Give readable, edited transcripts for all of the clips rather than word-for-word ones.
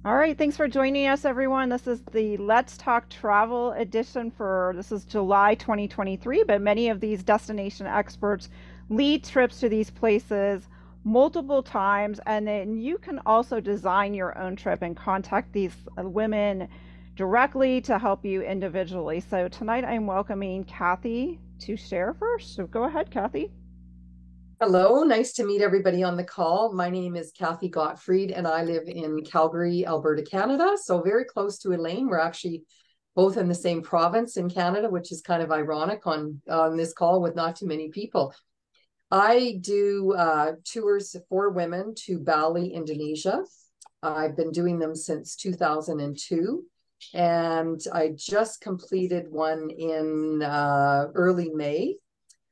All right, thanks for joining us, everyone. This is the Let's Talk Travel edition for this is July 2023, but many of these destination experts lead trips to these places multiple times, and then you can also design your own trip and contact these women directly to help you individually. So tonight I'm welcoming Cathy to share first. So go ahead, Cathy. Hello, nice to meet everybody on the call. My name is Cathy Gottfried and I live in Calgary, Alberta, Canada. So very close to Elaine. We're actually both in the same province in Canada, which is kind of ironic on this call with not too many people. I do tours for women to Bali, Indonesia. I've been doing them since 2002. And I just completed one in early May,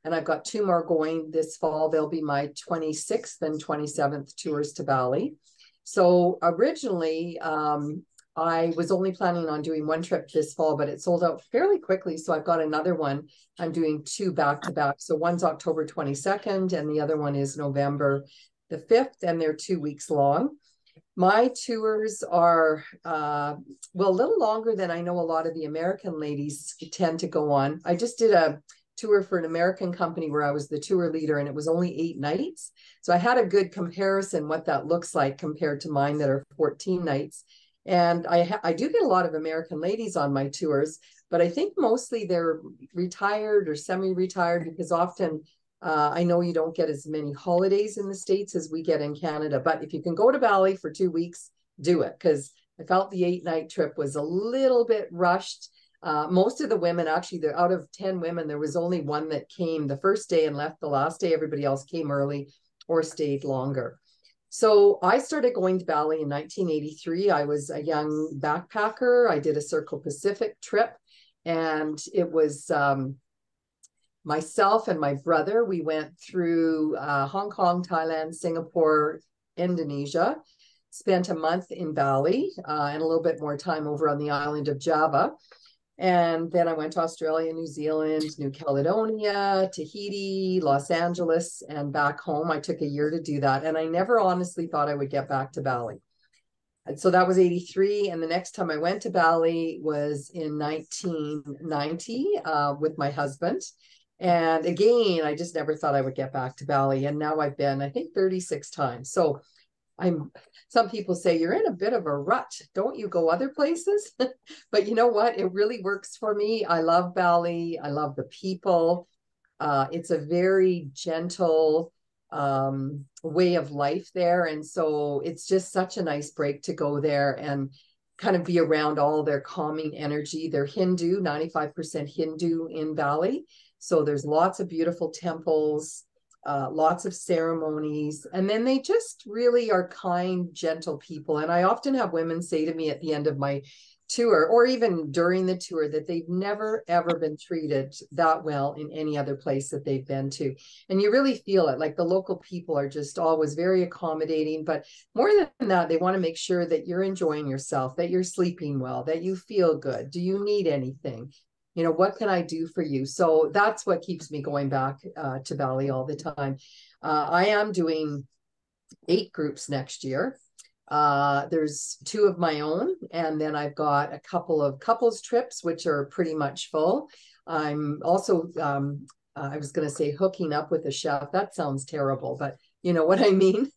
and I've got two more going this fall. They'll be my 26th and 27th tours to Bali. So originally, I was only planning on doing one trip this fall, but it sold out fairly quickly. So I've got another one. I'm doing two back to back. So one's October 22nd, and the other one is November the 5th, and they're 2 weeks long. My tours are, well, a little longer than I know a lot of the American ladies tend to go on. I just did a tour for an American company where I was the tour leader, and it was only 8 nights. So I had a good comparison what that looks like compared to mine that are 14 nights. And I do get a lot of American ladies on my tours, but I think mostly they're retired or semi-retired because often I know you don't get as many holidays in the States as we get in Canada, but if you can go to Bali for 2 weeks, do it, because I felt the 8 night trip was a little bit rushed. Most of the women, actually, they're out of 10 women, there was only one that came the first day and left the last day. Everybody else came early or stayed longer. So I started going to Bali in 1983. I was a young backpacker. I did a Circle Pacific trip, and it was myself and my brother. We went through Hong Kong, Thailand, Singapore, Indonesia, spent a month in Bali, and a little bit more time over on the island of Java. And then I went to Australia, New Zealand, New Caledonia, Tahiti, Los Angeles, and back home. I took a year to do that. And I never honestly thought I would get back to Bali. And so that was 83. And the next time I went to Bali was in 1990 with my husband. And again, I just never thought I would get back to Bali. And now I've been, I think, 36 times. So some people say you're in a bit of a rut. Don't you go other places? But you know what? It really works for me. I love Bali. I love the people. It's a very gentle way of life there. And so it's just such a nice break to go there and kind of be around all their calming energy. They're Hindu, 95% Hindu in Bali. So there's lots of beautiful temples, lots of ceremonies, and then they just really are kind, gentle people. And I often have women say to me at the end of my tour, or even during the tour, that they've never ever been treated that well in any other place that they've been to. And you really feel it. Like the local people are just always very accommodating, but more than that, they want to make sure that you're enjoying yourself, that you're sleeping well, that you feel good. Do you need anything? What can I do for you? So that's what keeps me going back to Bali all the time. I am doing 8 groups next year. There's 2 of my own, and then I've got a couple of couples trips, which are pretty much full. I'm also, I was going to say hooking up with a chef. That sounds terrible, but you know what I mean?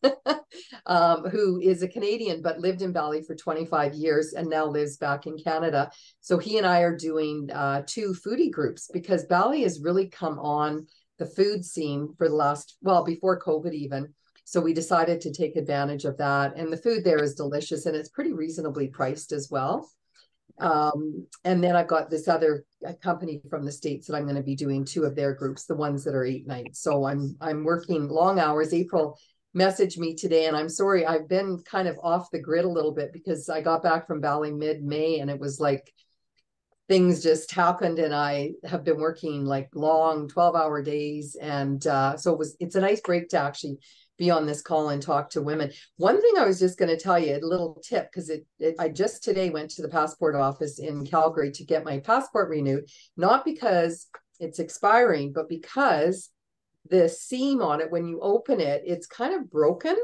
Who is a Canadian but lived in Bali for 25 years and now lives back in Canada. So he and I are doing 2 foodie groups because Bali has really come on the food scene for the last, well, before COVID even. So we decided to take advantage of that. And the food there is delicious and it's pretty reasonably priced as well. And then I've got this other company from the States that I'm going to be doing 2 of their groups, the ones that are 8 nights. So I'm working long hours. April messaged me today, and I'm sorry, I've been kind of off the grid a little bit because I got back from Bali mid-May, and it was like things just happened, and I have been working like long 12-hour days. And so it's a nice break to actually be on this call and talk to women. One thing I was just going to tell you, a little tip, because I just today went to the passport office in Calgary to get my passport renewed, not because it's expiring, but because the seam on it, when you open it, it's kind of broken.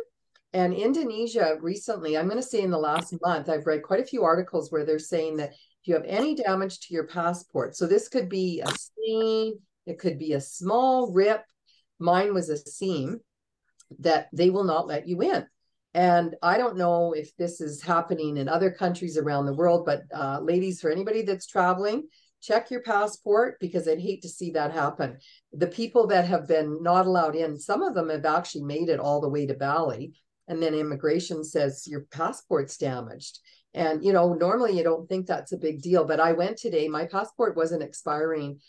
And Indonesia recently, I'm going to say in the last month, I've read quite a few articles where they're saying that if you have any damage to your passport, so this could be a stain, it could be a small rip, mine was a seam, that they will not let you in. And I don't know if this is happening in other countries around the world, but ladies, for anybody that's traveling, check your passport, because I'd hate to see that happen. The people that have been not allowed in, some of them have actually made it all the way to Bali. And then immigration says your passport's damaged. And, you know, normally you don't think that's a big deal. But I went today, my passport wasn't expiring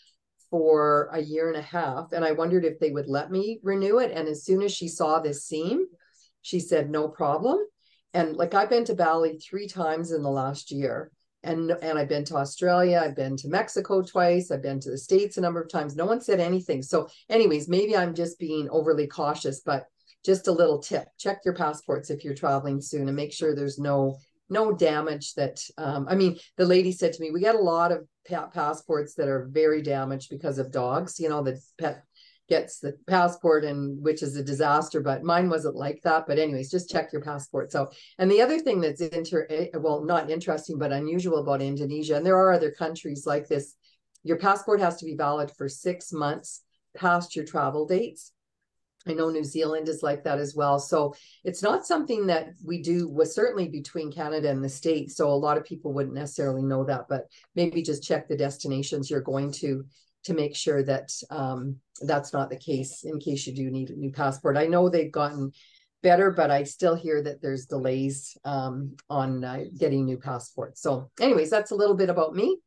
for a year and a half. And I wondered if they would let me renew it. And as soon as she saw this seam, she said, no problem. And like, I've been to Bali 3 times in the last year. And I've been to Australia, I've been to Mexico twice, I've been to the States a number of times. No one said anything. So anyways, maybe I'm just being overly cautious, but just a little tip, check your passports if you're traveling soon and make sure there's no damage that, I mean, the lady said to me, we get a lot of passports that are very damaged because of dogs. You know, the pet gets the passport, and which is a disaster, but mine wasn't like that. But anyways, just check your passport. So, and the other thing that's well, not interesting, but unusual about Indonesia, and there are other countries like this, your passport has to be valid for 6 months past your travel dates. I know New Zealand is like that as well. So it's not something that we do, was certainly between Canada and the States. So a lot of people wouldn't necessarily know that, but maybe just check the destinations you're going to make sure that that's not the case, in case you do need a new passport. I know they've gotten better, but I still hear that there's delays on getting new passports. So anyways, that's a little bit about me.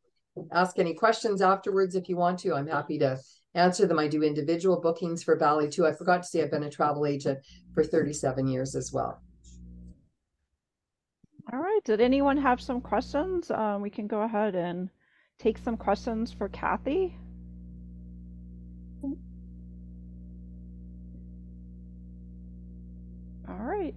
Ask any questions afterwards if you want to. I'm happy to answer them. I do individual bookings for Bali too. I forgot to say I've been a travel agent for 37 years as well. All right. Did anyone have some questions? We can go ahead and take some questions for Cathy. All right.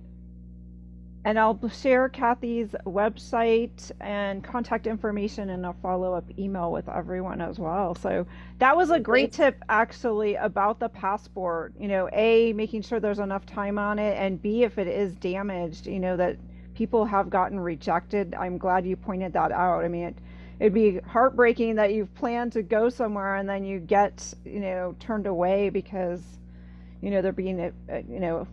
And I'll share Cathy's website and contact information in a follow-up email with everyone as well. So that was a great tip actually about the passport. You know, A, making sure there's enough time on it, and B, if it is damaged, you know, that people have gotten rejected. I'm glad you pointed that out. I mean, it'd be heartbreaking that you've planned to go somewhere and then you get, you know, turned away because, you know, they're being, you know,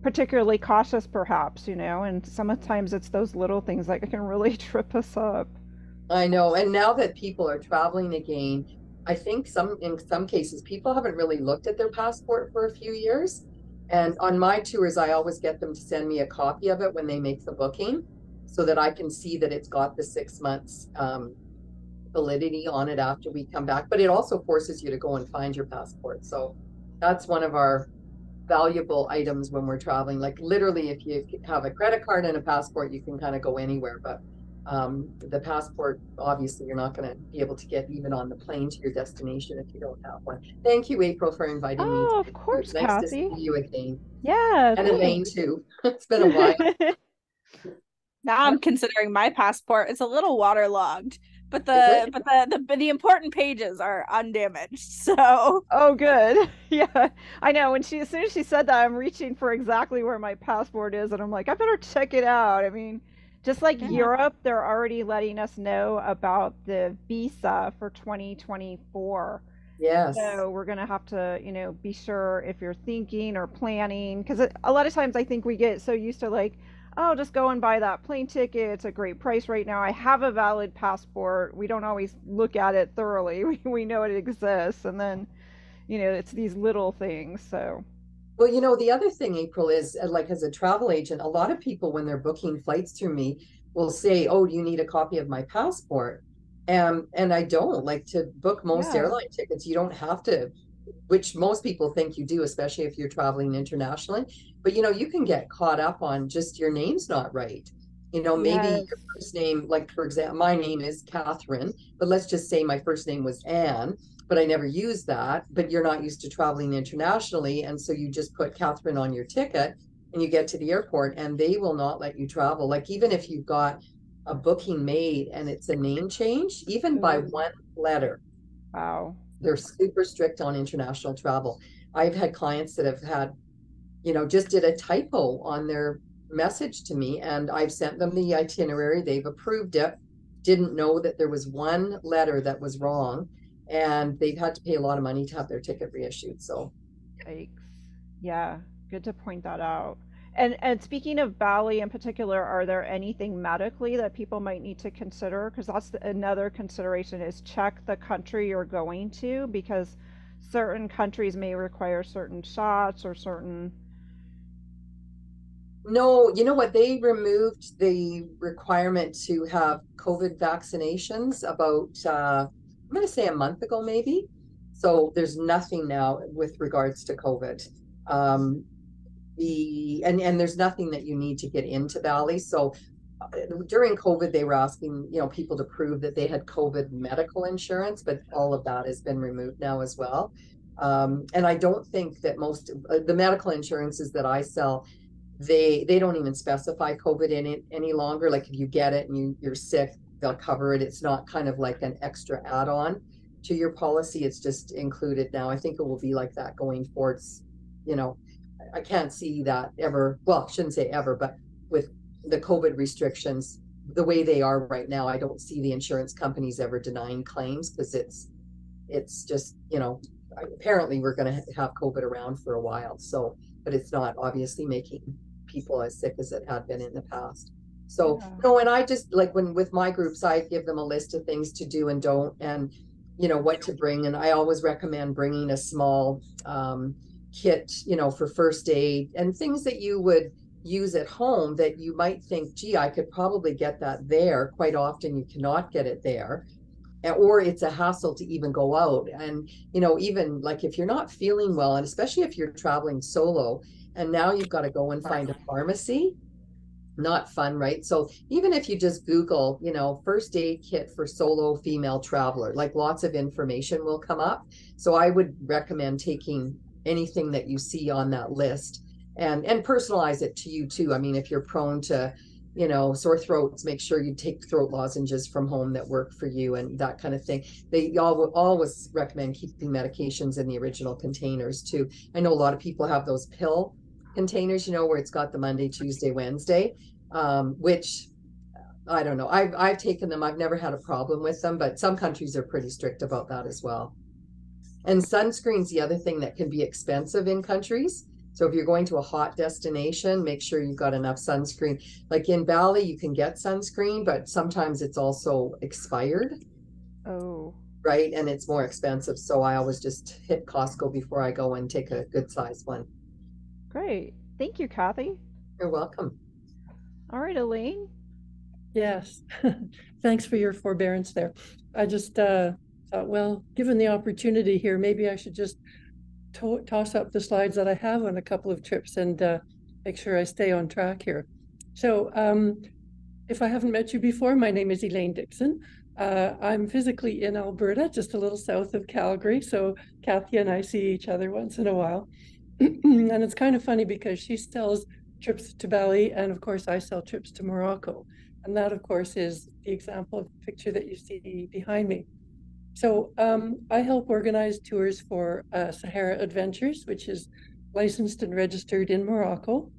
particularly cautious perhaps, you know, and sometimes it's those little things that can really trip us up. I know. And now that people are traveling again, I think in some cases, people haven't really looked at their passport for a few years. And on my tours, I always get them to send me a copy of it when they make the booking, so that I can see that it's got the 6 months validity on it after we come back. But it also forces you to go and find your passport. So that's one of our valuable items when we're traveling. Like literally, if you have a credit card and a passport, you can kind of go anywhere. But the passport, obviously, you're not going to be able to get even on the plane to your destination if you don't have one. Thank you, April, for inviting me. Oh, of It's course, nice to see Cathy. you again. Yeah, And Elaine, thanks. too. It's been a while. Now I'm considering my passport. It's a little waterlogged, but Is it? the important pages are undamaged. So Oh, good. Yeah, I know. As soon as she said that, I'm reaching for exactly where my passport is, and I'm like, I better check it out. I mean, just like yeah. Europe, they're already letting us know about the visa for 2024. Yes. So we're gonna have to, you know, be sure if you're thinking or planning, because a lot of times I think we get so used to like, oh, just go and buy that plane ticket. It's a great price right now. I have a valid passport. We don't always look at it thoroughly. We know it exists, and then, you know, it's these little things. So Well, you know, the other thing, April, is like as a travel agent, a lot of people, when they're booking flights through me, will say, oh, do you need a copy of my passport? And I don't. Like, to book most yeah, airline tickets, you don't have to, which most people think you do, especially if you're traveling internationally. But, you know, you can get caught up on just your name's not right. You know, maybe yes, your first name, like, for example, my name is Catherine, but let's just say my first name was Anne, but I never used that. But you're not used to traveling internationally. And so you just put Catherine on your ticket and you get to the airport and they will not let you travel. Like, even if you've got a booking made and it's a name change, even by ooh, one letter, wow, they're super strict on international travel. I've had clients that have had, you know, just did a typo on their message to me, and I've sent them the itinerary. They've approved it. Didn't know that there was one letter that was wrong, and they've had to pay a lot of money to have their ticket reissued. So Yikes. Yeah, good to point that out. And speaking of Bali in particular, are there anything medically that people might need to consider? Because that's another consideration is check the country you're going to because certain countries may require certain shots or certain. no, you know what? They removed the requirement to have COVID vaccinations about, I'm going to say a month ago, maybe. So there's nothing now with regards to COVID. Um, and there's nothing that you need to get into Bali. So during COVID, they were asking, people to prove that they had COVID medical insurance, but all of that has been removed now as well. And I don't think that most the medical insurances that I sell, they don't even specify COVID in it any longer. Like if you get it and you're sick, they'll cover it. It's not kind of like an extra add-on to your policy. It's just included now. I think it will be like that going forward. You know, I can't see that ever. Well, I shouldn't say ever, but with the COVID restrictions, the way they are right now, I don't see the insurance companies ever denying claims because it's just, apparently we're going to have COVID around for a while. So, but it's not obviously making people as sick as it had been in the past. So, Yeah. no, and I just like when with my groups, I give them a list of things to do and don't, and what to bring. And I always recommend bringing a small kit, for first aid and things that you would use at home that you might think, gee, I could probably get that there. Quite often you cannot get it there, or it's a hassle to even go out. And even like if you're not feeling well, and especially if you're traveling solo and now you've got to go and find a pharmacy, not fun, right? So even if you just Google, first aid kit for solo female traveler, like lots of information will come up. So I would recommend taking anything that you see on that list and personalize it to you too. I mean, if you're prone to sore throats, make sure you take throat lozenges from home that work for you and that kind of thing. They always recommend keeping medications in the original containers too. I know a lot of people have those pill containers, where it's got the Monday, Tuesday, Wednesday, which I don't know. I've taken them. I've never had a problem with them, but some countries are pretty strict about that as well. And sunscreen's the other thing that can be expensive in countries. So if you're going to a hot destination, make sure you've got enough sunscreen. Like in Bali, you can get sunscreen, but sometimes it's also expired, Oh, right? And it's more expensive. So I always just hit Costco before I go and take a good size one. great. Thank you, Cathy. You're welcome. All right, Elaine. Yes, thanks for your forbearance there. I just thought, well, given the opportunity here, maybe I should just toss up the slides that I have on a couple of trips and make sure I stay on track here. So if I haven't met you before, my name is Elaine Dixon. I'm physically in Alberta, just a little south of Calgary. So Cathy and I see each other once in a while. And it's kind of funny because she sells trips to Bali, and of course I sell trips to Morocco. And that, of course, is the example of the picture that you see behind me. So I help organize tours for Sahara Adventures, which is licensed and registered in Morocco.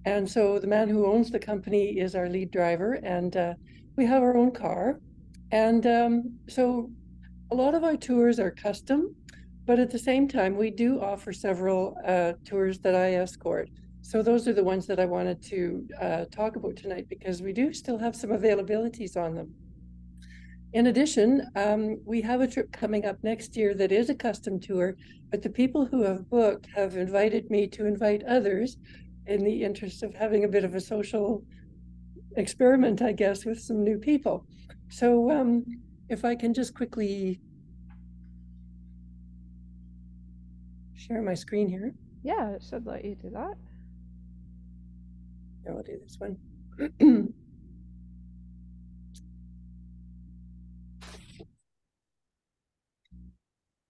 And so the man who owns the company is our lead driver, and we have our own car. And so a lot of our tours are custom, but at the same time, we do offer several tours that I escort. So those are the ones that I wanted to talk about tonight because we do still have some availabilities on them. In addition, we have a trip coming up next year that is a custom tour, but the people who have booked have invited me to invite others in the interest of having a bit of a social experiment, I guess, with some new people. So if I can just quickly share my screen here. Yeah, it should let you do that. I'll do this one.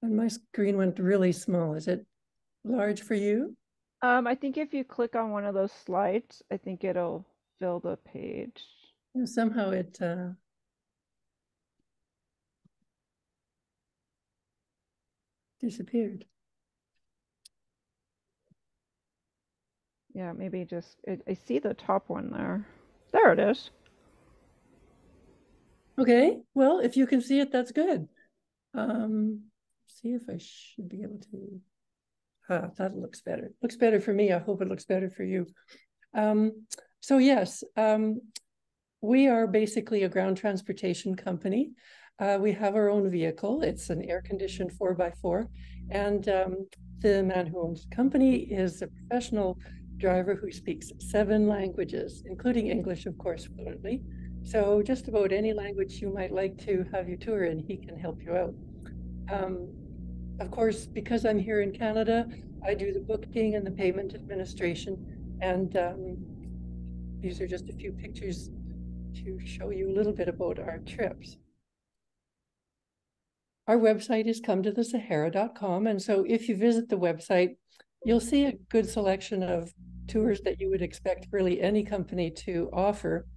And my screen went really small. Is it large for you? I think if you click on one of those slides, I think it'll fill the page. Yeah, somehow it disappeared. Yeah, maybe just, I see the top one there. There it is. Okay, well, if you can see it, that's good. See if I should be able to. That looks better. Looks better for me. I hope it looks better for you. So yes, we are basically a ground transportation company. We have our own vehicle. It's an air-conditioned 4x4, and the man who owns the company is a professional driver who speaks 7 languages, including English, of course, fluently. So just about any language you might like to have your tour in, he can help you out. Of course, because I'm here in Canada, I do the booking and the payment administration. And these are just a few pictures to show you a little bit about our trips. Our website is cometothesahara.com. And so if you visit the website, you'll see a good selection of tours that you would expect really any company to offer.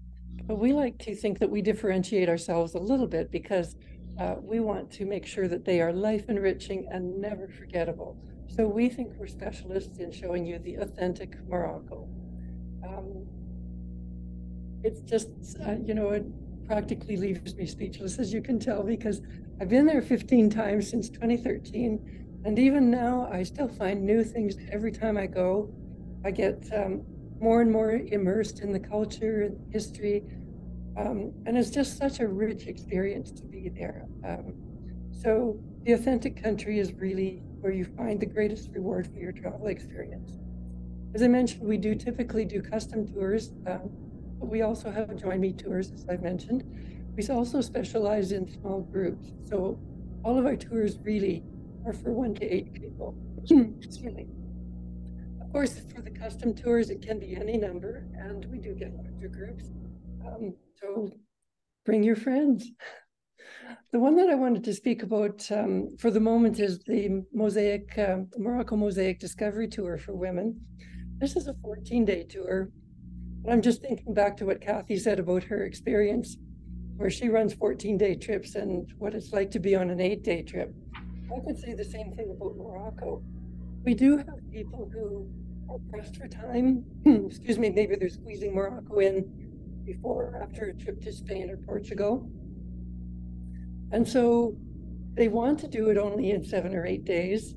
But we like to think that we differentiate ourselves a little bit because we want to make sure that they are life enriching and never forgettable. So we think we're specialists in showing you the authentic Morocco. It's just, it practically leaves me speechless, as you can tell, because I've been there 15 times since 2013. And even now, I still find new things every time I go. I get more and more immersed in the culture and history. And it's just such a rich experience to be there. So the authentic country is really where you find the greatest reward for your travel experience. As I mentioned, we do typically do custom tours, but we also have join me tours, as I've mentioned. We also specialize in small groups. So all of our tours really are for 1 to 8 people. Excuse me. Of course, for the custom tours, it can be any number, and we do get larger groups. So bring your friends. The one that I wanted to speak about for the moment is the Morocco Mosaic Discovery Tour for women. This is a 14-day tour. I'm just thinking back to what Cathy said about her experience, where she runs 14-day trips and what it's like to be on an 8-day trip. I could say the same thing about Morocco. We do have people who are pressed for time. Excuse me, maybe they're squeezing Morocco in before or after a trip to Spain or Portugal. And so they want to do it only in 7 or 8 days.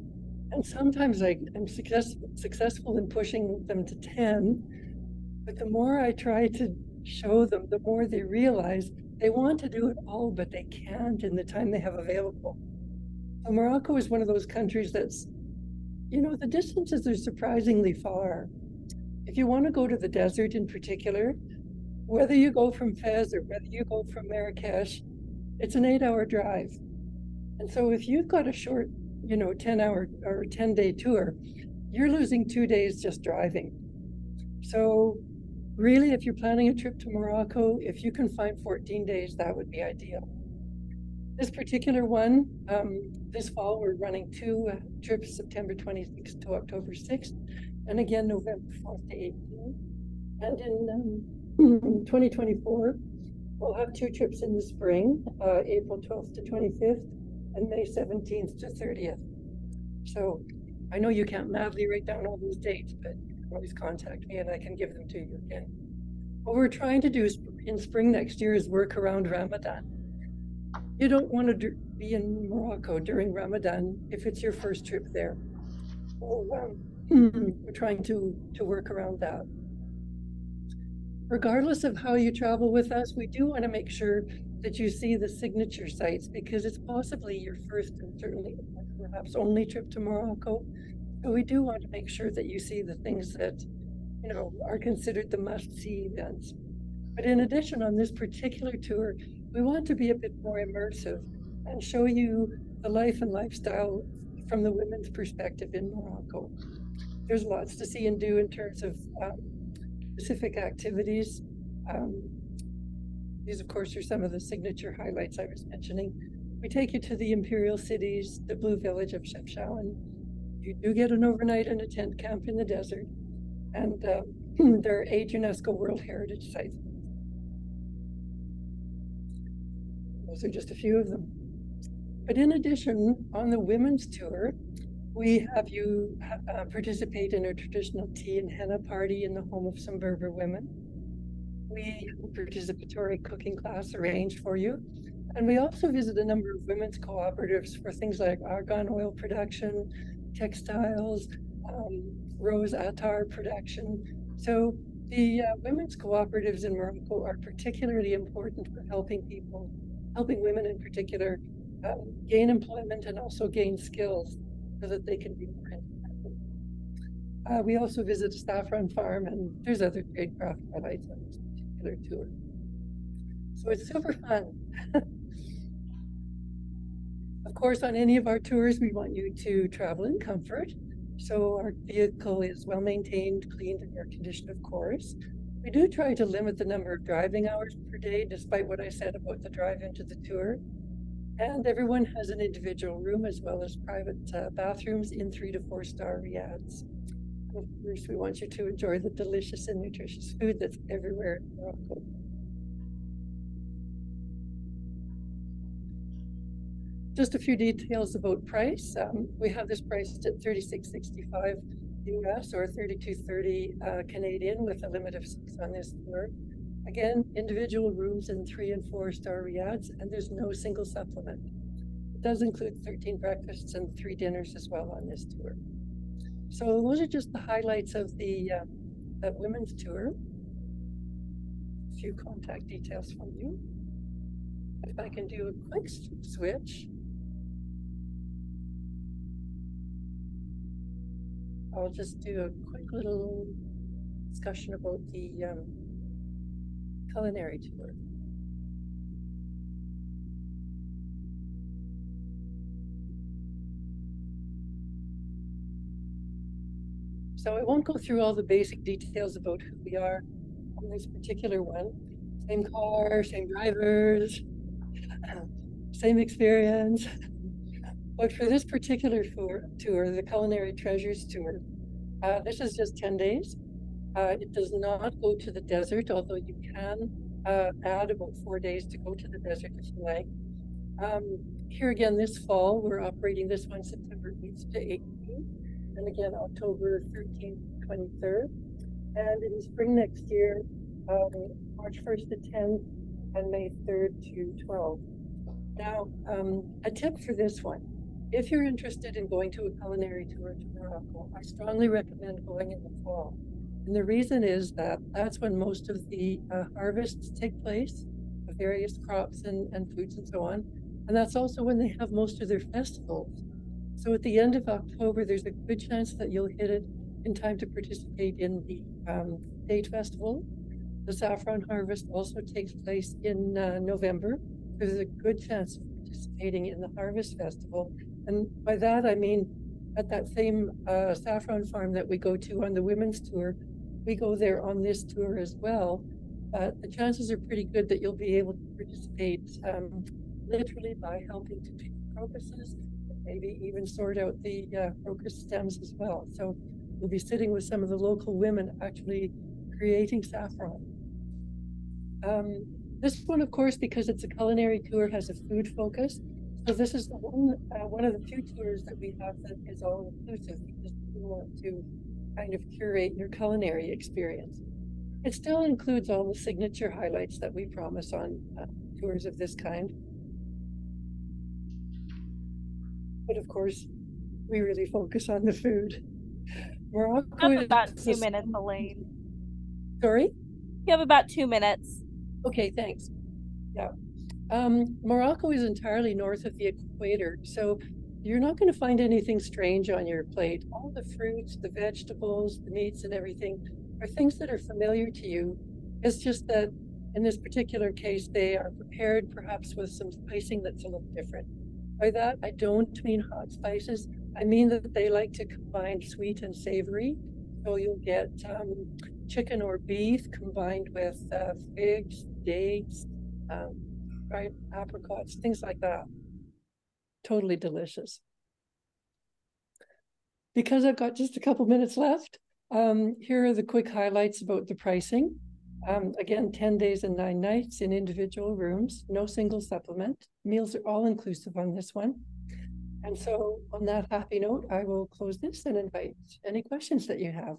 And sometimes I'm successful in pushing them to 10. But the more I try to show them, the more they realize they want to do it all, but they can't in the time they have available. So Morocco is one of those countries that's, the distances are surprisingly far. If you want to go to the desert in particular, whether you go from FEZ or whether you go from Marrakesh, it's an 8-hour drive. And so if you've got a short, 10-hour or 10-day tour, you're losing 2 days just driving. So really, if you're planning a trip to Morocco, if you can find 14 days, that would be ideal. This particular one, this fall, we're running 2 trips, September 26th to October 6th, and again, November 4th to 18th. And in 2024, we'll have 2 trips in the spring, April 12th to 25th, and May 17th to 30th. So I know you can't madly write down all those dates, but you can always contact me and I can give them to you again. What we're trying to do in spring next year is work around Ramadan. You don't want to be in Morocco during Ramadan if it's your first trip there. So, we're trying to work around that. Regardless of how you travel with us, we do want to make sure that you see the signature sites because it's possibly your first and certainly perhaps only trip to Morocco. So we do want to make sure that you see the things that, are considered the must-see events. But in addition, on this particular tour, we want to be a bit more immersive and show you the life and lifestyle from the women's perspective in Morocco. There's lots to see and do in terms of specific activities. These, of course, are some of the signature highlights I was mentioning. We take you to the imperial cities, the blue village of Chefchaouen. You do get an overnight in a tent camp in the desert, and there are 8 UNESCO World Heritage Sites. Those are just a few of them. But in addition, on the women's tour, We have you participate in a traditional tea and henna party in the home of some Berber women. We have a participatory cooking class arranged for you. And we also visit a number of women's cooperatives for things like argan oil production, textiles, rose attar production. So the women's cooperatives in Morocco are particularly important for helping people, helping women in particular, gain employment and also gain skills so that they can be more independent. We also visit a saffron farm, and there's other trade craft highlights on this particular tour. So it's super fun. Of course, on any of our tours, we want you to travel in comfort. So our vehicle is well maintained, cleaned, and air conditioned, of course. We do try to limit the number of driving hours per day, despite what I said about the drive into the tour. And everyone has an individual room as well as private bathrooms in 3 to 4 star riads. And of course, we want you to enjoy the delicious and nutritious food that's everywhere in Morocco. Just a few details about price. We have this priced at $36.65 US or $32.30 Canadian with a limit of 6 on this tour. Again, individual rooms in 3 and 4 star riads, and there's no single supplement. It does include 13 breakfasts and 3 dinners as well on this tour. So those are just the highlights of the women's tour. A few contact details from you. If I can do a quick switch. I'll just do a quick little discussion about the culinary tour. So I won't go through all the basic details about who we are on this particular one. Same car, same drivers, same experience. But for this particular tour, the Culinary Treasures Tour, this is just 10 days. It does not go to the desert, although you can add about 4 days to go to the desert if you like. Here again, this fall, we're operating this one September 8th to 18th, and again, October 13th to 23rd. And in the spring next year, March 1st to 10th and May 3rd to 12th. Now, a tip for this one. If you're interested in going to a culinary tour to Morocco, I strongly recommend going in the fall. And the reason is that that's when most of the harvests take place of various crops and foods and so on. And that's also when they have most of their festivals. So at the end of October, there's a good chance that you'll hit it in time to participate in the date festival. The saffron harvest also takes place in November. There's a good chance of participating in the harvest festival. And by that, I mean, at that same saffron farm that we go to on the women's tour, we go there on this tour as well. But the chances are pretty good that you'll be able to participate literally by helping to pick crocuses, and maybe even sort out the crocus stems as well. So you'll be sitting with some of the local women actually creating saffron. This one, of course, because it's a culinary tour, has a food focus. So this is the one of the few tours that we have that is all inclusive because we want to kind of curate your culinary experience. It still includes all the signature highlights that we promise on tours of this kind. But of course, we really focus on the food. Morocco You have about 2 minutes, Elaine. Sorry? You have about 2 minutes. Okay, thanks. Yeah. Morocco is entirely north of the equator, so you're not going to find anything strange on your plate. All the fruits, the vegetables, the meats and everything are things that are familiar to you. It's just that in this particular case, they are prepared perhaps with some spicing that's a little different. By that, I don't mean hot spices. I mean that they like to combine sweet and savory. So you'll get chicken or beef combined with figs, dates, dried apricots, things like that. Totally delicious. Because I've got just a couple minutes left, here are the quick highlights about the pricing. Again, 10 days and 9 nights in individual rooms, no single supplement. Meals are all inclusive on this one. And so on that happy note, I will close this and invite any questions that you have.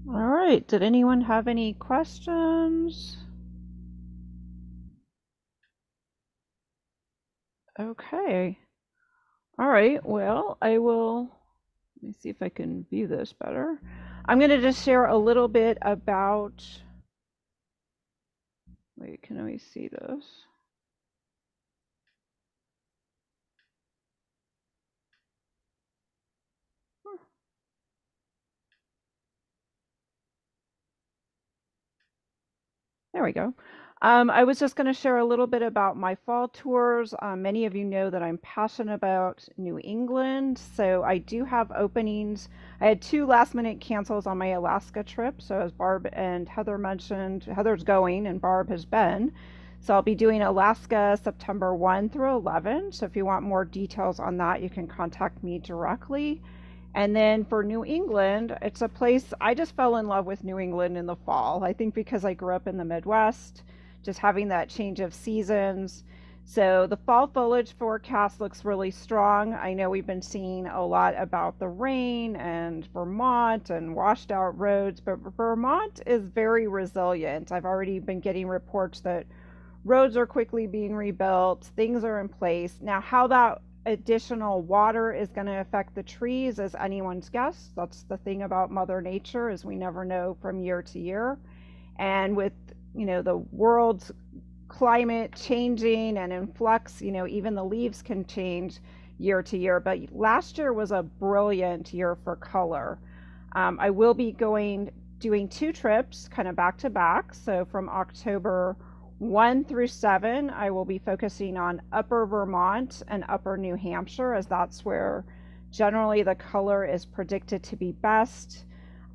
All right, did anyone have any questions? Okay. All right, well, let me see if I can view this better. I'm going to just share a little bit about, wait, can we see this? There we go. I was just going to share a little bit about my fall tours. Many of you know that I'm passionate about New England, so I do have openings. I had 2 last minute cancels on my Alaska trip. So as Barb and Heather mentioned, Heather's going and Barb has been. So I'll be doing Alaska September 1 through 11. So if you want more details on that, you can contact me directly. And then for New England, it's a place I just fell in love with New England in the fall. I think because I grew up in the Midwest, just having that change of seasons. So the fall foliage forecast looks really strong. I know we've been seeing a lot about the rain and Vermont and washed out roads, but Vermont is very resilient. I've already been getting reports that roads are quickly being rebuilt, things are in place. Now, how that additional water is going to affect the trees is anyone's guess. That's the thing about Mother Nature, is we never know from year to year. And with, the world's climate changing and in flux, even the leaves can change year to year. But last year was a brilliant year for color. I will be doing 2 trips kind of back to back. So from October 1 through 7, I will be focusing on Upper Vermont and Upper New Hampshire, as that's where generally the color is predicted to be best.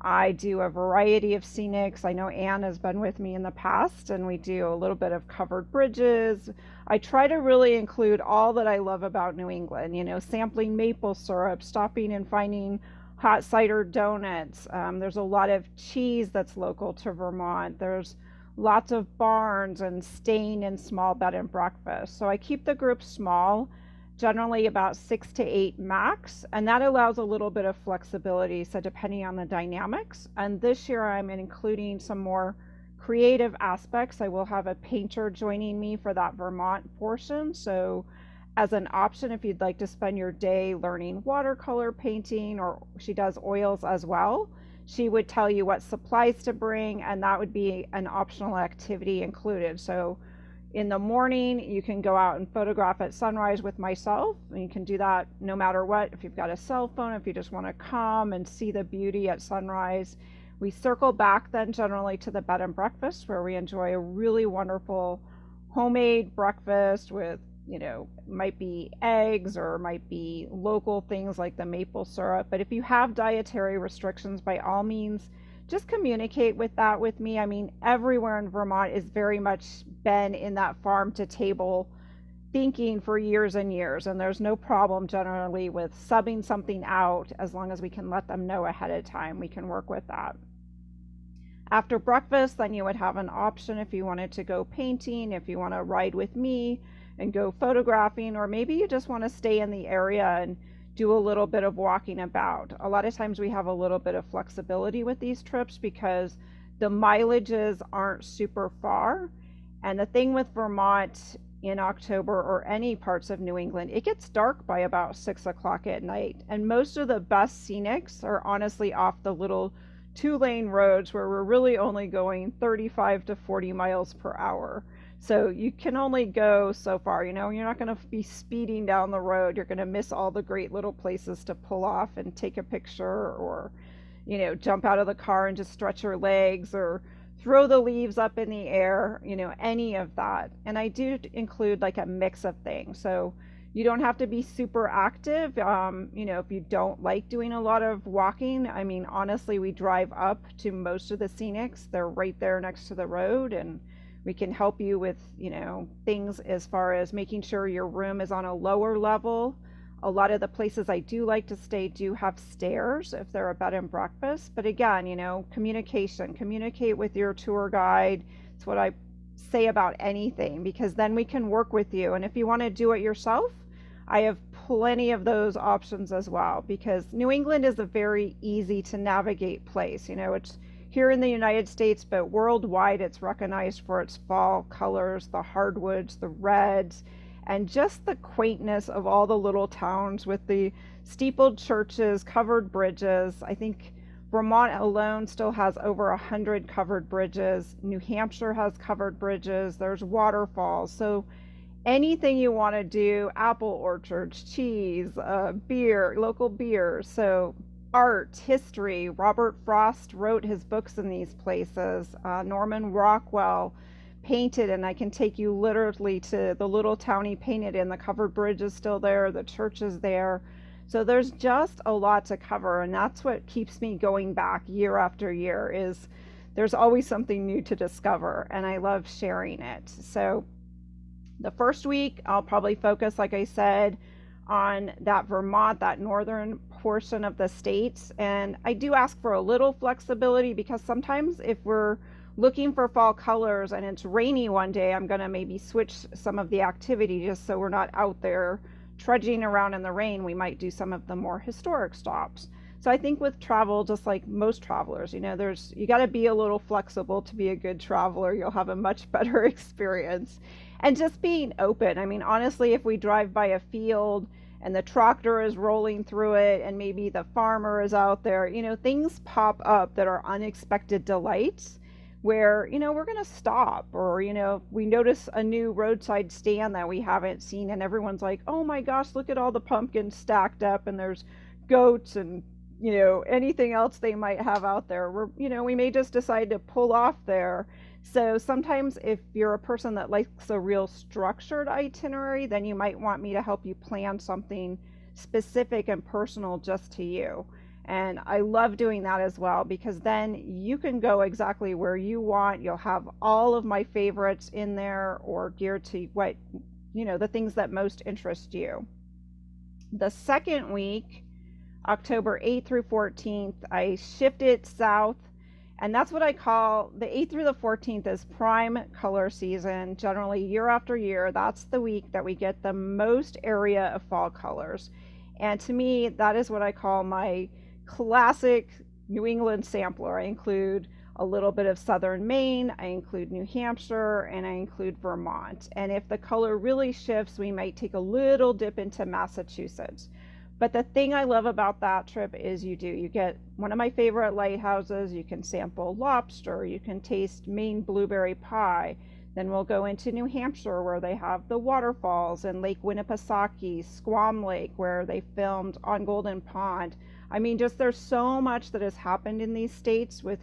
I do a variety of scenics. I know Anne has been with me in the past, and we do a little bit of covered bridges. I try to really include all that I love about New England, sampling maple syrup, stopping and finding hot cider donuts. There's a lot of cheese that's local to Vermont. There's lots of barns and staying in small bed and breakfast. So I keep the group small, generally about 6 to 8 max, and that allows a little bit of flexibility. So depending on the dynamics, and this year I'm including some more creative aspects. I will have a painter joining me for that Vermont portion. So as an option, if you'd like to spend your day learning watercolor painting, or she does oils as well, she would tell you what supplies to bring, and that would be an optional activity included. So in the morning, you can go out and photograph at sunrise with myself, and you can do that no matter what. If you've got a cell phone, if you just want to come and see the beauty at sunrise. We circle back then generally to the bed and breakfast, where we enjoy a really wonderful homemade breakfast with, might be eggs or might be local things like the maple syrup. But if you have dietary restrictions, by all means, just communicate with that with me. I mean, everywhere in Vermont is very much been in that farm to table thinking for years and years, and there's no problem generally with subbing something out as long as we can let them know ahead of time. We can work with that. After breakfast, then you would have an option if you wanted to go painting, if you want to ride with me and go photographing, or maybe you just want to stay in the area and do a little bit of walking about. A lot of times we have a little bit of flexibility with these trips because the mileages aren't super far. And the thing with Vermont in October, or any parts of New England, it gets dark by about 6 o'clock at night. And most of the best scenics are honestly off the little 2-lane roads where we're really only going 35 to 40 miles per hour. So you can only go so far. You're not going to be speeding down the road. You're going to miss all the great little places to pull off and take a picture, or, jump out of the car and just stretch your legs, or throw the leaves up in the air, any of that. And I do include like a mix of things. So you don't have to be super active. If you don't like doing a lot of walking, I mean, honestly, we drive up to most of the scenics. They're right there next to the road, and we can help you with, things as far as making sure your room is on a lower level. A lot of the places I do like to stay do have stairs if they're a bed and breakfast. But again, communication, communicate with your tour guide. It's what I say about anything, because then we can work with you. And if you want to do it yourself, I have plenty of those options as well, because New England is a very easy to navigate place. It's here in the United States, but worldwide it's recognized for its fall colors, the hardwoods, the reds, and just the quaintness of all the little towns with the steepled churches, covered bridges. I think Vermont alone still has over 100 covered bridges. New Hampshire has covered bridges. There's waterfalls. So anything you want to do, apple orchards, cheese, beer, local beer. So art, history. Robert Frost wrote his books in these places. Norman Rockwell painted, and I can take you literally to the little town he painted in. The covered bridge is still there, the church is there. So there's just a lot to cover, and that's what keeps me going back year after year. Is there's always something new to discover, and I love sharing it. So the first week I'll probably focus, like I said, on that Vermont, that northern portion of the states. And I do ask for a little flexibility, because sometimes if we're looking for fall colors and it's rainy one day, I'm going to maybe switch some of the activity just so we're not out there trudging around in the rain. We might do some of the more historic stops. So I think with travel, just like most travelers, you got to be a little flexible to be a good traveler. You'll have a much better experience. And just being open. I mean, honestly, if we drive by a field and the tractor is rolling through it and maybe the farmer is out there, things pop up that are unexpected delights, where we're going to stop, or we notice a new roadside stand that we haven't seen, and everyone's like, oh my gosh, look at all the pumpkins stacked up, and there's goats and anything else they might have out there. We may just decide to pull off there. So sometimes if you're a person that likes a real structured itinerary, then you might want me to help you plan something specific and personal just to you. And I love doing that as well, because then you can go exactly where you want. You'll have all of my favorites in there, or geared to what, the things that most interest you. The second week, October 8th through 14th, I shifted south. And that's what I call the 8th through the 14th is prime color season. Generally, year after year, that's the week that we get the most area of fall colors. And to me, that is what I call my classic New England sampler. I include a little bit of southern Maine, I include New Hampshire, and I include Vermont. And if the color really shifts, we might take a little dip into Massachusetts. But the thing I love about that trip is you get one of my favorite lighthouses, you can sample lobster, you can taste Maine blueberry pie. Then we'll go into New Hampshire, where they have the waterfalls, and Lake Winnipesaukee, Squam Lake, where they filmed On Golden Pond. I mean, just there's so much that has happened in these states with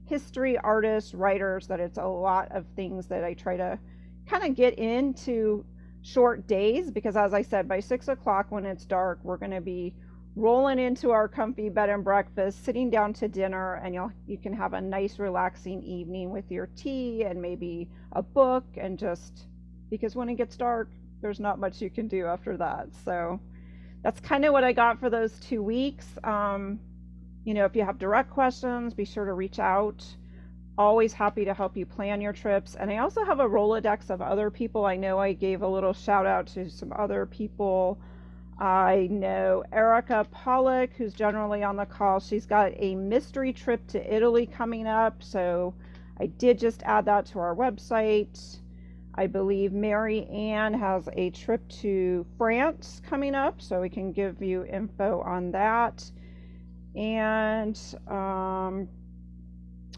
history, artists, writers, that it's a lot of things that I try to kind of get into short days, because as I said, by 6 o'clock when it's dark, we're going to be rolling into our comfy bed and breakfast, sitting down to dinner, and you can have a nice relaxing evening with your tea and maybe a book, and just because when it gets dark, there's not much you can do after that. So that's kind of what I got for those 2 weeks. If you have direct questions, be sure to reach out. Always happy to help you plan your trips. And I also have a Rolodex of other people. I know I gave a little shout out to some other people. I know Erica Pollock, who's generally on the call. She's got a mystery trip to Italy coming up, so I did just add that to our website. I believe Mary Ann has a trip to France coming up, so we can give you info on that. And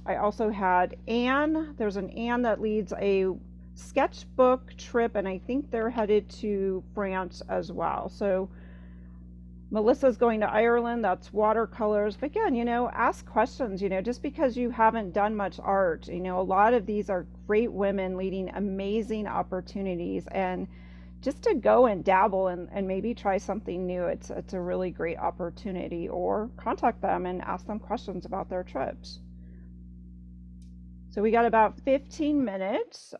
I also had Anne. There's an Anne that leads a sketchbook trip, and I think they're headed to France as well. So Melissa's going to Ireland. That's watercolors. But again, ask questions. Just because you haven't done much art, a lot of these are great women leading amazing opportunities, and just to go and dabble and maybe try something new, it's a really great opportunity. Or contact them and ask them questions about their trips. So we got about 15 minutes.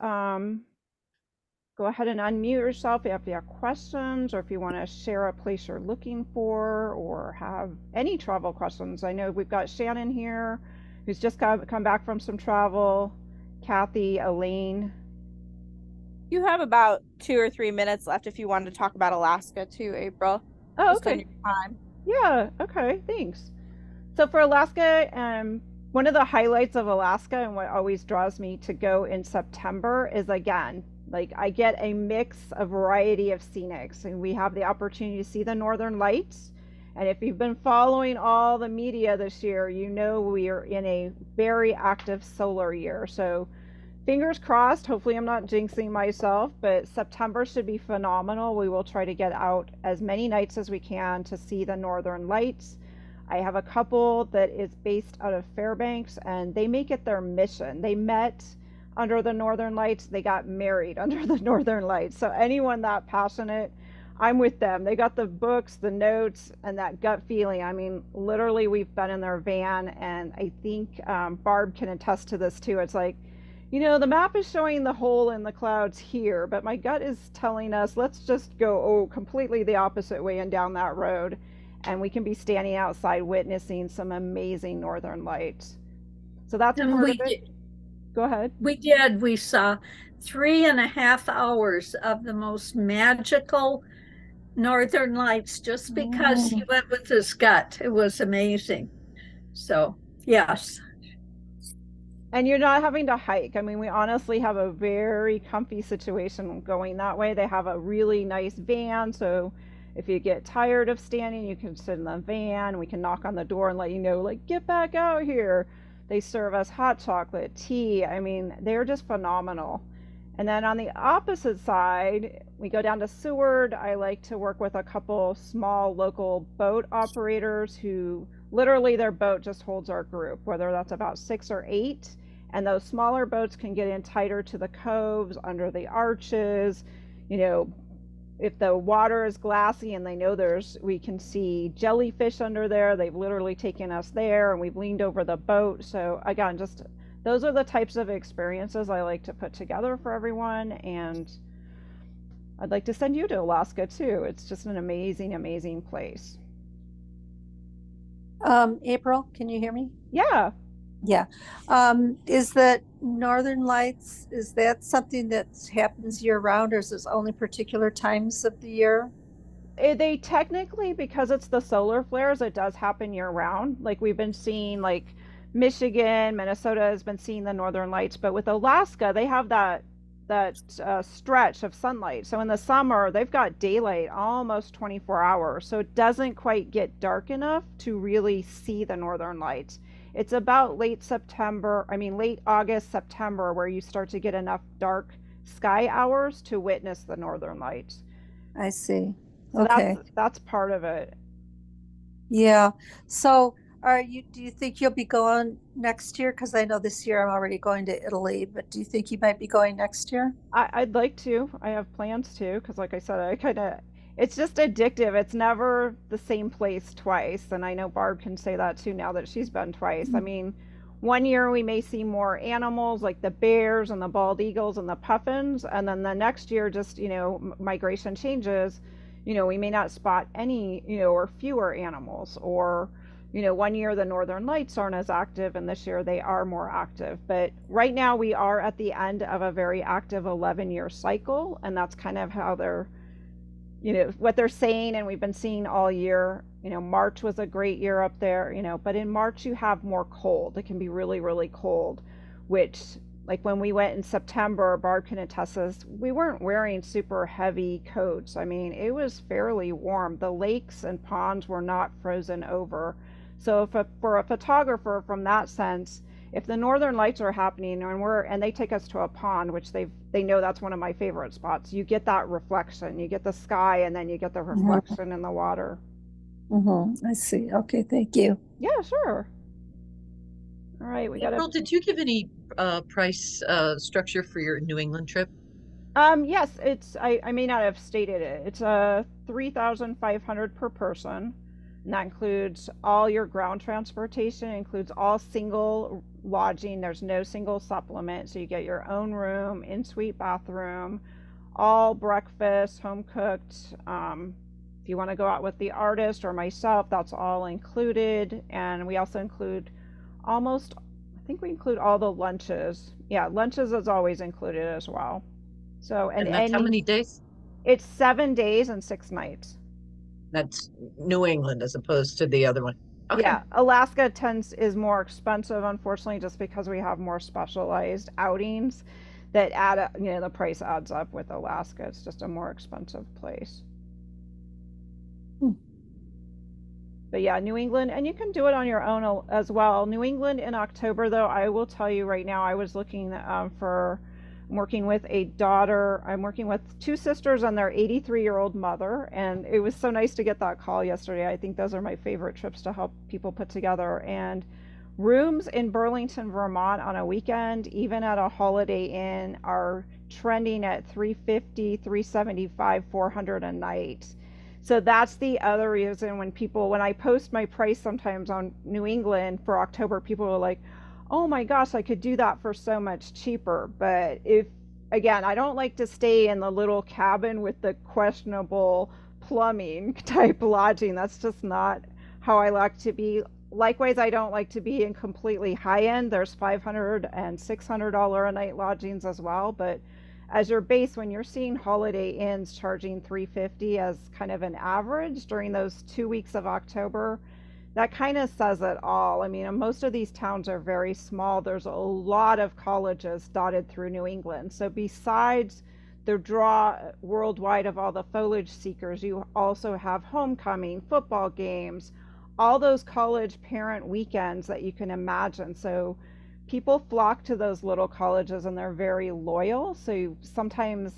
go ahead and unmute yourself if you have questions or if you want to share a place you're looking for or have any travel questions. I know we've got Shannon here who's just come back from some travel, Cathy, Elaine. You have about 2 or 3 minutes left if you wanted to talk about Alaska too, April. Oh, Just on okay. your time. Yeah, okay, thanks. So for Alaska, one of the highlights of Alaska and what always draws me to go in September is, again, like I get a mix, a variety of scenics, and we have the opportunity to see the Northern Lights. And if you've been following all the media this year, you know we are in a very active solar year. So fingers crossed, hopefully I'm not jinxing myself, but September should be phenomenal. We will try to get out as many nights as we can to see the Northern Lights. I have a couple that is based out of Fairbanks, and they make it their mission. They met under the Northern Lights, they got married under the Northern Lights. So anyone that passionate, I'm with them. They got the books, the notes, and that gut feeling. I mean, literally, we've been in their van, and I think Barb can attest to this too. It's like, the map is showing the hole in the clouds here, but my gut is telling us let's just go completely the opposite way and down that road, and we can be standing outside witnessing some amazing Northern Lights. So that's And part of it. Go ahead. We saw 3.5 hours of the most magical Northern Lights just because he went with his gut. It was amazing. So, yes. And you're not having to hike. I mean, we honestly have a very comfy situation going that way. They have a really nice van, so if you get tired of standing, you can sit in the van. We can knock on the door and let you know, like, get back out here. They serve us hot chocolate, tea. I mean, they're just phenomenal. And then on the opposite side, we go down to Seward. I like to work with a couple small local boat operators who literally their boat just holds our group, whether that's about 6 or 8. And those smaller boats can get in tighter to the coves, under the arches. If the water is glassy and they know we can see jellyfish under there, they've literally taken us there and we've leaned over the boat. So again, just those are the types of experiences I like to put together for everyone. And I'd like to send you to Alaska too. It's just an amazing, amazing place. April, can you hear me? Yeah. Yeah. Is that Northern Lights, is that something that happens year round, or is this only particular times of the year? They technically, because it's the solar flares, it does happen year round. Like we've been seeing, like Michigan, Minnesota has been seeing the Northern Lights, but with Alaska, they have that stretch of sunlight. So in the summer, they've got daylight almost 24 hours. So it doesn't quite get dark enough to really see the Northern Lights. It's about late August, September, where you start to get enough dark sky hours to witness the Northern Lights. I see. So okay. That's part of it. Yeah. So do you think you'll be going next year? Because I know this year I'm already going to Italy, but do you think you might be going next year? I'd like to. I have plans to, because like I said, it's just addictive. It's never the same place twice. And I know Barb can say that too now that she's been twice. I mean, one year we may see more animals like the bears and the bald eagles and the puffins. And then the next year, just, migration changes. We may not spot any, or fewer animals. Or, one year the Northern Lights aren't as active, and this year they are more active. But right now we are at the end of a very active 11-year cycle. And that's kind of how they're, what they're saying, and we've been seeing all year. March was a great year up there, but in March you have more cold. It can be really, really cold, which, like when we went in September, Barb can attest this, we weren't wearing super heavy coats. I mean, it was fairly warm. The lakes and ponds were not frozen over. So for a photographer, from that sense, if the Northern Lights are happening and they take us to a pond, which they know that's one of my favorite spots, you get that reflection. You get the sky, and then you get the reflection in the water. I see. Okay, thank you. Yeah, sure. All right, April, did you give any price structure for your New England trip? Yes, I may not have stated it. It's $3,500 per person. And that includes all your ground transportation, includes all single lodging. There's no single supplement. So you get your own room, in-suite bathroom, all breakfast, home cooked. If you want to go out with the artist or myself, that's all included. And we also include almost, I think we include all the lunches. Yeah, lunches is always included as well. So, And that's how many days? It's 7 days and 6 nights. That's New England as opposed to the other one. Okay. Yeah, Alaska is more expensive, unfortunately, just because we have more specialized outings that add up, the price adds up with Alaska. It's just a more expensive place. But yeah, New England, and you can do it on your own as well. New England in October, though, I will tell you right now, I was looking for working with a daughter. I'm working with 2 sisters and their 83-year-old mother, and it was so nice to get that call yesterday. I think those are my favorite trips to help people put together. And rooms in Burlington, Vermont on a weekend, even at a Holiday Inn, are trending at $350, $375, $400 a night. So that's the other reason when I post my price sometimes on New England for October, people are like, oh my gosh, I could do that for so much cheaper. But again, I don't like to stay in the little cabin with the questionable plumbing type lodging. That's just not how I like to be. Likewise, I don't like to be in completely high end. There's $500 and $600 a night lodgings as well. But as your base, when you're seeing Holiday Inns charging $350 as kind of an average during those 2 weeks of October, that kind of says it all. I mean, most of these towns are very small. There's a lot of colleges dotted through New England. So besides the draw worldwide of all the foliage seekers, you also have homecoming, football games, all those college parent weekends that you can imagine. So people flock to those little colleges and they're very loyal. So sometimes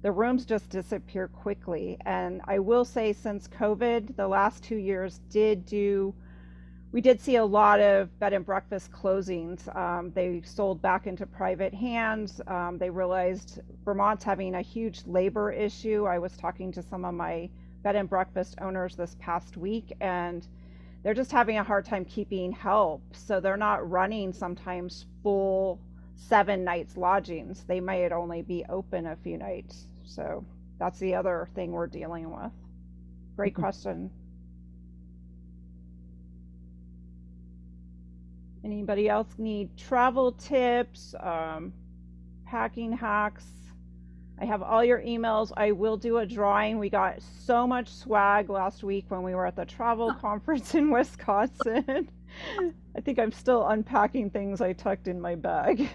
the rooms just disappear quickly. And I will say, since COVID, the last 2 years we did see a lot of bed and breakfast closings. They sold back into private hands. They realized Vermont's having a huge labor issue. I was talking to some of my bed and breakfast owners this past week, and they're just having a hard time keeping help. So they're not running sometimes full 7 nights lodgings. They might only be open a few nights. So that's the other thing we're dealing with. Great question. Anybody else need travel tips, packing hacks? I have all your emails. I will do a drawing. We got so much swag last week when we were at the travel conference in Wisconsin. I think I'm still unpacking things I tucked in my bag.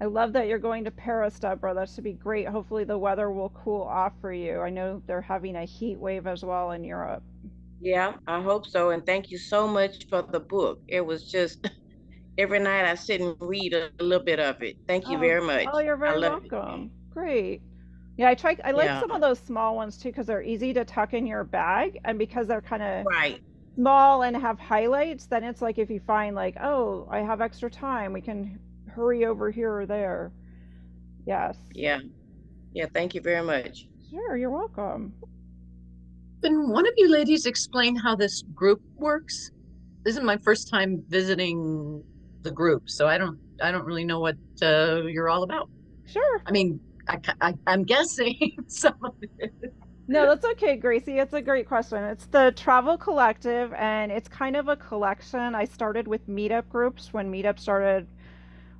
I love that you're going to Paris, Deborah. That should be great. Hopefully the weather will cool off for you. I know they're having a heat wave as well in Europe. Yeah, I hope so. And thank you so much for the book. It was just every night I sit and read a little bit of it. Thank you very much. Oh, you're very welcome. Great. Yeah, I like some of those small ones too, because they're easy to tuck in your bag, and because they're kind of small and have highlights, then it's like if you find like, oh, I have extra time, we can hurry over here or there. Yes. Yeah. Thank you very much. Sure, you're welcome. Can one of you ladies explain how this group works? This is my first time visiting the group, so I don't really know what you're all about. Sure. I mean, I'm guessing some of it. No, that's okay, Gracie. It's a great question. It's the Travel Collective, and it's kind of a collection. I started with meetup groups when Meetup started.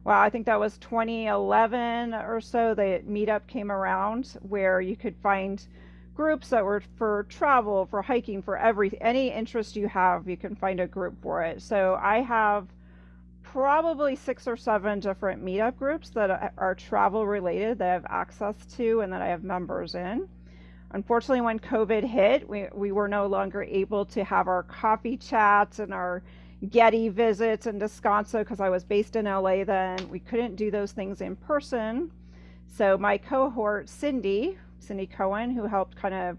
Well, I think that was 2011 or so. The Meetup came around, where you could find groups that were for travel, for hiking, for any interest you have, you can find a group for it. So I have probably 6 or 7 different meetup groups that are travel related that I have access to and that I have members in. Unfortunately, when COVID hit, we were no longer able to have our coffee chats and our Getty visits and Descanso, because I was based in LA then. We couldn't do those things in person. So my cohort, Cindy Cohen, who helped kind of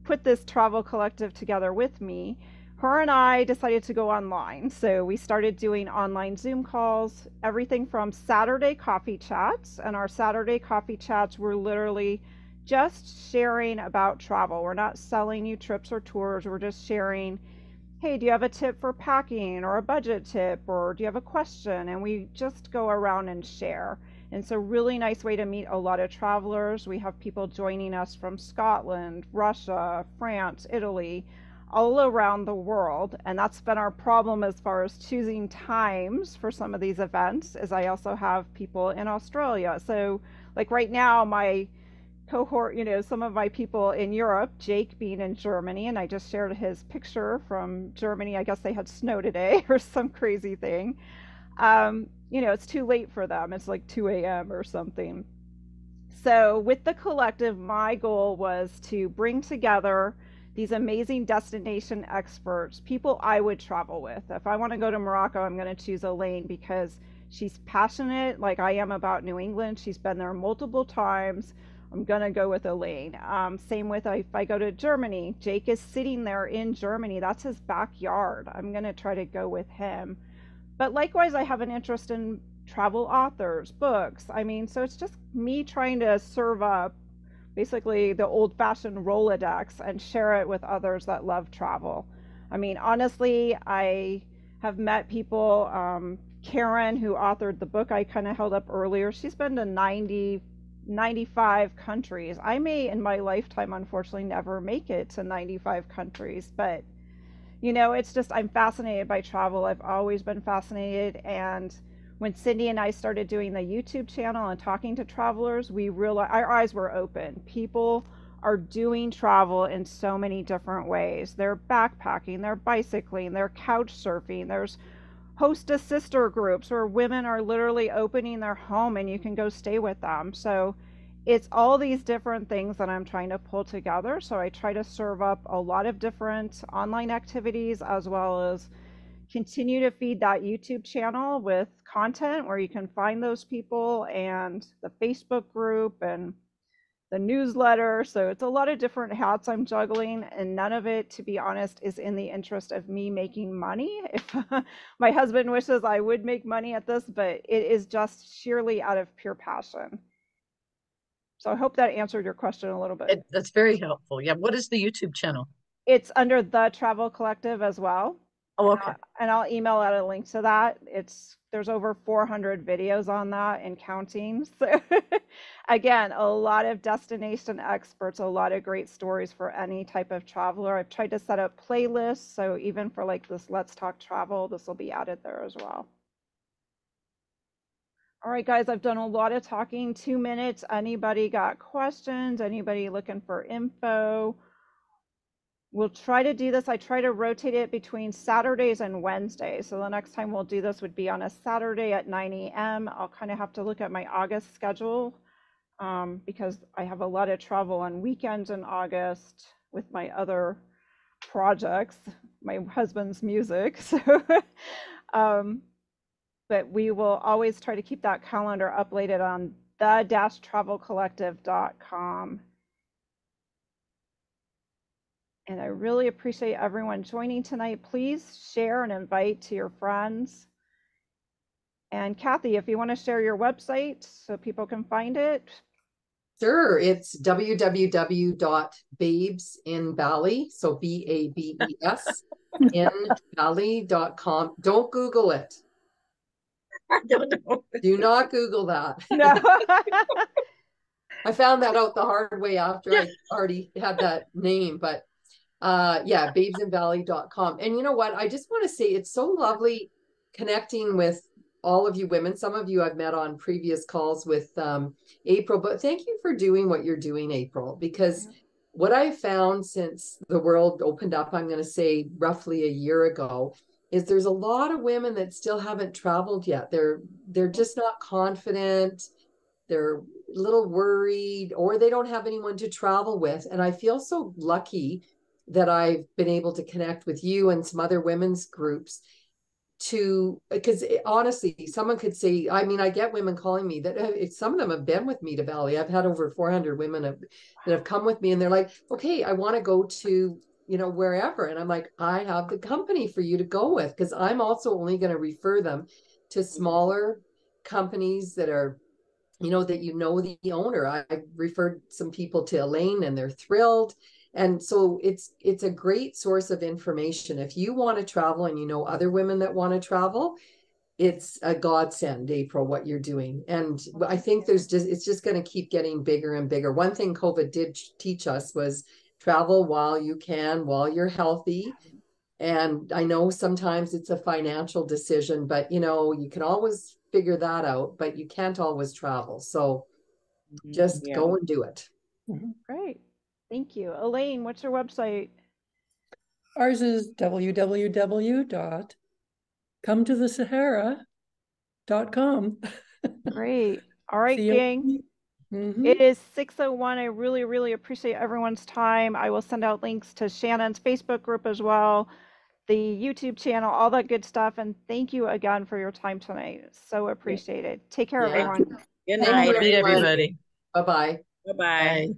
put this travel collective together with me, her and I decided to go online. So we started doing online Zoom calls, everything from Saturday coffee chats. And our Saturday coffee chats were literally just sharing about travel. We're not selling you trips or tours. We're just sharing hey, do you have a tip for packing or a budget tip, or do you have a question? And we just go around and share. And it's a really nice way to meet a lot of travelers. We have people joining us from Scotland, Russia, France, Italy, all around the world. And that's been our problem as far as choosing times for some of these events, is I also have people in Australia. So like right now, my cohort, some of my people in Europe, Jake being in Germany, and I just shared his picture from Germany. I guess they had snow today or some crazy thing. It's too late for them. It's like 2 a.m. or something. So, with the collective, my goal was to bring together these amazing destination experts, people I would travel with. If I want to go to Morocco, I'm going to choose Elaine because she's passionate, like I am, about New England. She's been there multiple times. I'm going to go with Elaine. Same with if I go to Germany, Jake is sitting there in Germany. That's his backyard. I'm going to try to go with him. But likewise, I have an interest in travel authors, books. I mean, so it's just me trying to serve up basically the old fashioned Rolodex and share it with others that love travel. I mean, honestly, I have met people, Karen, who authored the book I kind of held up earlier, she's been to 95 countries. I may in my lifetime, unfortunately, never make it to 95 countries, but it's just, I'm fascinated by travel. I've always been fascinated. And when Cindy and I started doing the YouTube channel and talking to travelers, we realized our eyes were open. People are doing travel in so many different ways. They're backpacking, they're bicycling, they're couch surfing. There's hostess sister groups where women are literally opening their home and you can go stay with them. So it's all these different things that I'm trying to pull together. So I try to serve up a lot of different online activities, as well as continue to feed that YouTube channel with content where you can find those people, and the Facebook group and the newsletter. So it's a lot of different hats I'm juggling, and none of it, to be honest, is in the interest of me making money. If my husband wishes I would make money at this, but it is just sheerly out of pure passion. So I hope that answered your question a little bit. That's very helpful. Yeah. What is the YouTube channel? It's under The Travel Collective as well. Oh, okay. And I'll email out a link to that. There's over 400 videos on that and counting. So again, a lot of destination experts, a lot of great stories for any type of traveler. I've tried to set up playlists, so even for like this Let's Talk Travel, this will be added there as well. All right, guys, I've done a lot of talking, 2 minutes. Anybody got questions? Anybody looking for info? We'll try to do this. I try to rotate it between Saturdays and Wednesdays. So the next time we'll do this would be on a Saturday at 9 a.m. I'll kind of have to look at my August schedule because I have a lot of travel on weekends in August with my other projects, my husband's music. So, but we will always try to keep that calendar updated on the-travelcollective.com. And I really appreciate everyone joining tonight. Please share and invite to your friends. And Cathy, if you want to share your website so people can find it. Sure, it's www.babesinbali, so BABES, in Bali.com. Don't Google it. I don't know. Do not Google that. No. I found that out the hard way after I already had that name, but yeah, babesinbali.com. And you know what? I just want to say it's so lovely connecting with all of you women. Some of you I've met on previous calls with April, but thank you for doing what you're doing, April, because what I found since the world opened up, I'm going to say roughly a year ago, is there's a lot of women that still haven't traveled yet. They're just not confident. They're a little worried, or they don't have anyone to travel with. And I feel so lucky that I've been able to connect with you and some other women's groups because honestly, someone could say, I mean, I get women calling me that some of them have been with me to Bali. I've had over 400 women that have come with me, and they're like, okay, I want to go to, wherever. And I'm like, I have the company for you to go with, because I'm also only going to refer them to smaller companies that are, that the owner. I referred some people to Elaine, and they're thrilled. And so it's a great source of information. If you want to travel and you know other women that want to travel, it's a godsend, April, what you're doing. And I think it's just going to keep getting bigger and bigger. One thing COVID did teach us was travel while you can, while you're healthy. And I know sometimes it's a financial decision, but you can always figure that out, but you can't always travel. So just go and do it. Great. Thank you. Elaine, what's your website? Ours is www.cometothesahara.com. Great. All right, gang. It is 6:01. I really, really appreciate everyone's time. I will send out links to Shannon's Facebook group as well, the YouTube channel, all that good stuff. And thank you again for your time tonight. So appreciated. Take care, everyone. Good Thank night, you, everybody. Bye-bye. Bye-bye.